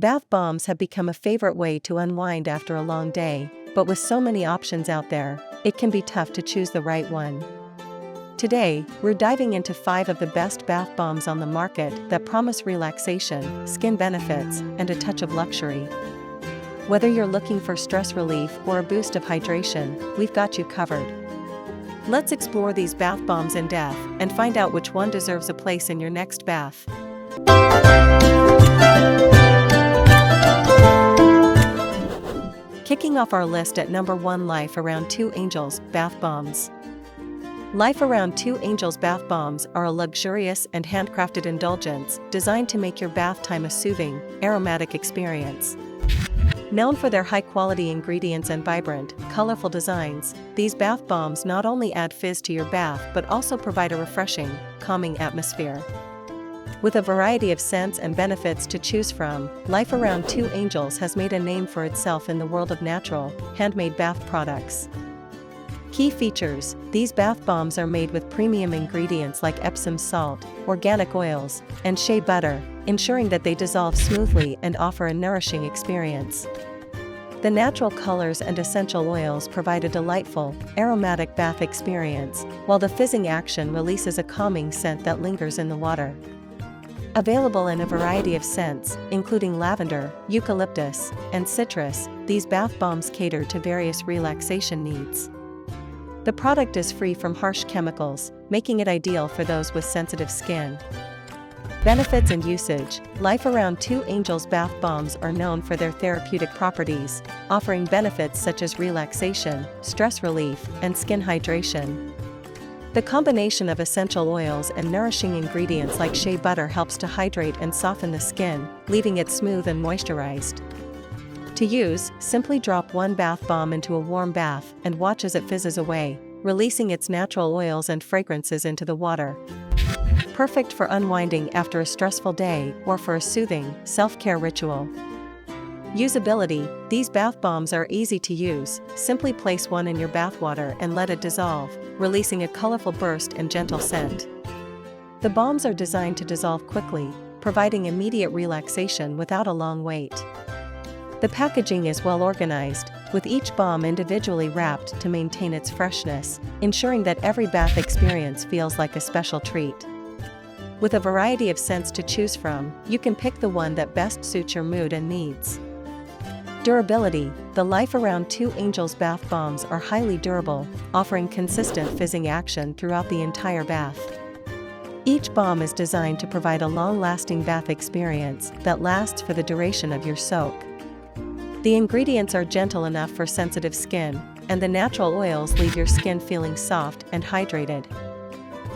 Bath bombs have become a favorite way to unwind after a long day, but with so many options out there, it can be tough to choose the right one. Today, we're diving into 5 of the best bath bombs on the market that promise relaxation, skin benefits, and a touch of luxury. Whether you're looking for stress relief or a boost of hydration, we've got you covered. Let's explore these bath bombs in depth and find out which one deserves a place in your next bath. Kicking off our list at number 1, Life Around 2 Angels Bath Bombs. Life Around 2 Angels bath bombs are a luxurious and handcrafted indulgence designed to make your bath time a soothing, aromatic experience. Known for their high-quality ingredients and vibrant, colorful designs, these bath bombs not only add fizz to your bath but also provide a refreshing, calming atmosphere. With a variety of scents and benefits to choose from, Life Around 2 Angels has made a name for itself in the world of natural, handmade bath products. Key features: these bath bombs are made with premium ingredients like Epsom salt, organic oils, and shea butter, ensuring that they dissolve smoothly and offer a nourishing experience. The natural colors and essential oils provide a delightful, aromatic bath experience, while the fizzing action releases a calming scent that lingers in the water. Available in a variety of scents, including lavender, eucalyptus, and citrus, these bath bombs cater to various relaxation needs. The product is free from harsh chemicals, making it ideal for those with sensitive skin. Benefits and usage: Life Around 2 Angels bath bombs are known for their therapeutic properties, offering benefits such as relaxation, stress relief, and skin hydration. The combination of essential oils and nourishing ingredients like shea butter helps to hydrate and soften the skin, leaving it smooth and moisturized. To use, simply drop 1 bath bomb into a warm bath and watch as it fizzes away, releasing its natural oils and fragrances into the water. Perfect for unwinding after a stressful day or for a soothing, self-care ritual. Usability: these bath bombs are easy to use. Simply place one in your bathwater and let it dissolve, releasing a colorful burst and gentle scent. The bombs are designed to dissolve quickly, providing immediate relaxation without a long wait. The packaging is well organized, with each bomb individually wrapped to maintain its freshness, ensuring that every bath experience feels like a special treat. With a variety of scents to choose from, you can pick the one that best suits your mood and needs. Durability: the Life Around 2 Angels bath bombs are highly durable, offering consistent fizzing action throughout the entire bath. Each bomb is designed to provide a long-lasting bath experience that lasts for the duration of your soak. The ingredients are gentle enough for sensitive skin, and the natural oils leave your skin feeling soft and hydrated.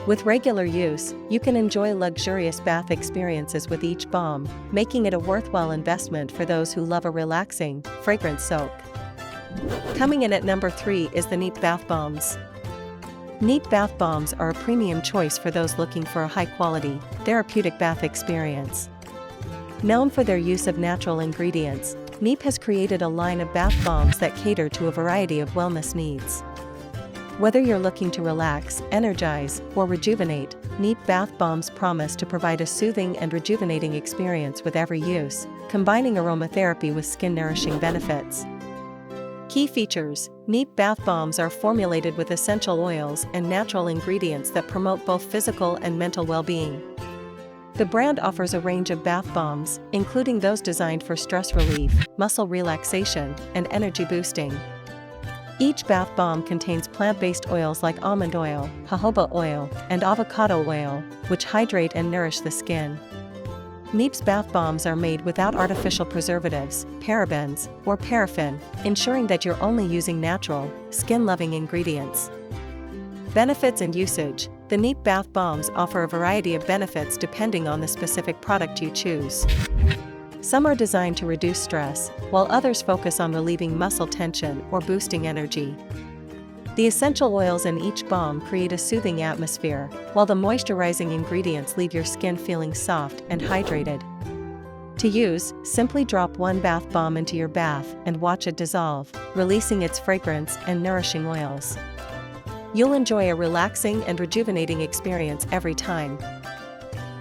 With regular use, you can enjoy luxurious bath experiences with each bomb, making it a worthwhile investment for those who love a relaxing, fragrant soak. Coming in at number 3 is the Kneipp bath bombs. Kneipp bath bombs are a premium choice for those looking for a high-quality, therapeutic bath experience. Known for their use of natural ingredients, Kneipp has created a line of bath bombs that cater to a variety of wellness needs. Whether you're looking to relax, energize, or rejuvenate, Kneipp bath bombs promise to provide a soothing and rejuvenating experience with every use, combining aromatherapy with skin-nourishing benefits. Key features: Kneipp bath bombs are formulated with essential oils and natural ingredients that promote both physical and mental well-being. The brand offers a range of bath bombs, including those designed for stress relief, muscle relaxation, and energy boosting. Each bath bomb contains plant-based oils like almond oil, jojoba oil, and avocado oil, which hydrate and nourish the skin. Kneipp's bath bombs are made without artificial preservatives, parabens, or paraffin, ensuring that you're only using natural, skin-loving ingredients. Benefits and usage: the Kneipp bath bombs offer a variety of benefits depending on the specific product you choose. Some are designed to reduce stress, while others focus on relieving muscle tension or boosting energy. The essential oils in each bomb create a soothing atmosphere, while the moisturizing ingredients leave your skin feeling soft and hydrated. To use, simply drop 1 bath bomb into your bath and watch it dissolve, releasing its fragrance and nourishing oils. You'll enjoy a relaxing and rejuvenating experience every time.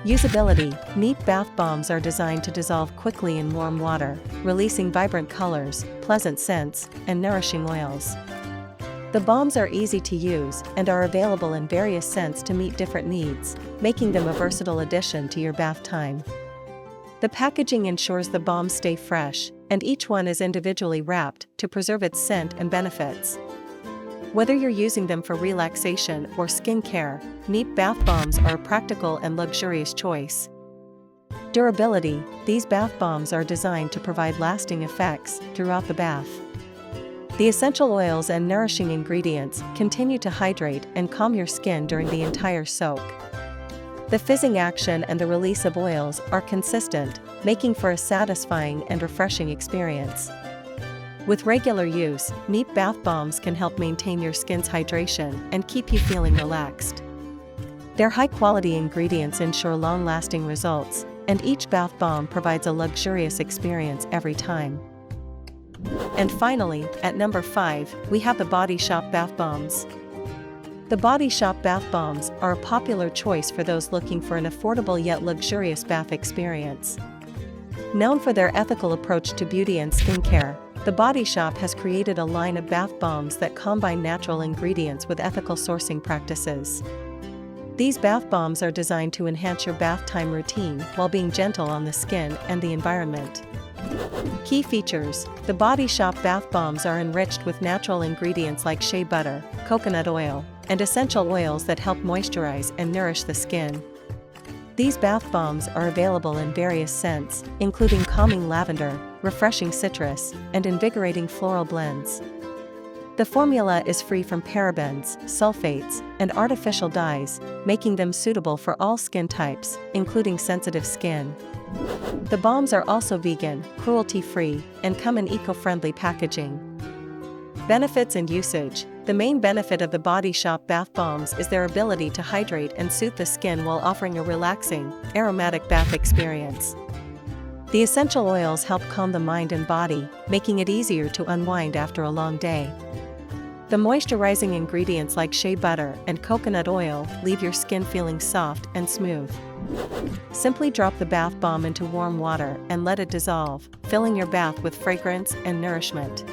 Usability: Kneipp bath bombs are designed to dissolve quickly in warm water, releasing vibrant colors, pleasant scents, and nourishing oils. The bombs are easy to use and are available in various scents to meet different needs, making them a versatile addition to your bath time. The packaging ensures the bombs stay fresh, and each one is individually wrapped to preserve its scent and benefits. Whether you're using them for relaxation or skincare, Kneipp bath bombs are a practical and luxurious choice. Durability: These bath bombs are designed to provide lasting effects throughout the bath. The essential oils and nourishing ingredients continue to hydrate and calm your skin during the entire soak. The fizzing action and the release of oils are consistent, making for a satisfying and refreshing experience. With regular use, Kneipp bath bombs can help maintain your skin's hydration and keep you feeling relaxed. Their high-quality ingredients ensure long-lasting results, and each bath bomb provides a luxurious experience every time. And finally, at number 5, we have the Body Shop bath bombs. The Body Shop bath bombs are a popular choice for those looking for an affordable yet luxurious bath experience. Known for their ethical approach to beauty and skincare, The Body Shop has created a line of bath bombs that combine natural ingredients with ethical sourcing practices. These bath bombs are designed to enhance your bath time routine while being gentle on the skin and the environment. Key features: The Body Shop bath bombs are enriched with natural ingredients like shea butter, coconut oil, and essential oils that help moisturize and nourish the skin. These bath bombs are available in various scents, including calming lavender, refreshing citrus, and invigorating floral blends. The formula is free from parabens, sulfates, and artificial dyes, making them suitable for all skin types, including sensitive skin. The bombs are also vegan, cruelty-free, and come in eco-friendly packaging. Benefits and usage: The main benefit of the Body Shop bath bombs is their ability to hydrate and soothe the skin while offering a relaxing, aromatic bath experience. The essential oils help calm the mind and body, making it easier to unwind after a long day. The moisturizing ingredients like shea butter and coconut oil leave your skin feeling soft and smooth. Simply drop the bath bomb into warm water and let it dissolve, filling your bath with fragrance and nourishment.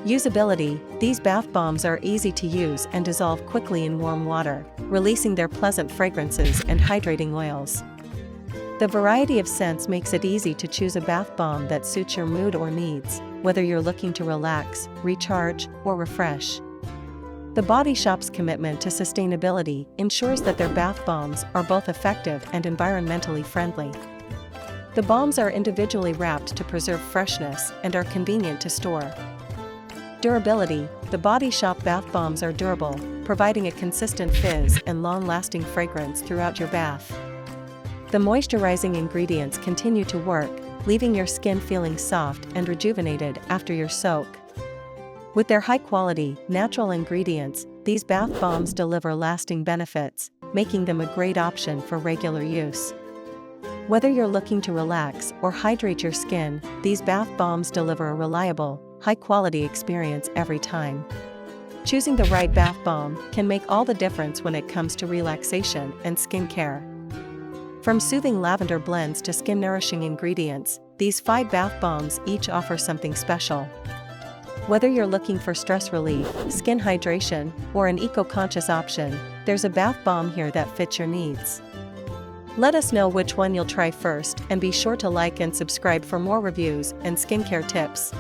Usability: These bath bombs are easy to use and dissolve quickly in warm water, releasing their pleasant fragrances and hydrating oils. The variety of scents makes it easy to choose a bath bomb that suits your mood or needs, whether you're looking to relax, recharge, or refresh. The Body Shop's commitment to sustainability ensures that their bath bombs are both effective and environmentally friendly. The bombs are individually wrapped to preserve freshness and are convenient to store. Durability: The Body Shop bath bombs are durable, providing a consistent fizz and long-lasting fragrance throughout your bath. The moisturizing ingredients continue to work, leaving your skin feeling soft and rejuvenated after your soak. With their high-quality, natural ingredients, these bath bombs deliver lasting benefits, making them a great option for regular use. Whether you're looking to relax or hydrate your skin, these bath bombs deliver a reliable, high-quality experience every time. Choosing the right bath bomb can make all the difference when it comes to relaxation and skincare. From soothing lavender blends to skin-nourishing ingredients, these 5 bath bombs each offer something special. Whether you're looking for stress relief, skin hydration, or an eco-conscious option, there's a bath bomb here that fits your needs. Let us know which one you'll try first, and be sure to like and subscribe for more reviews and skincare tips.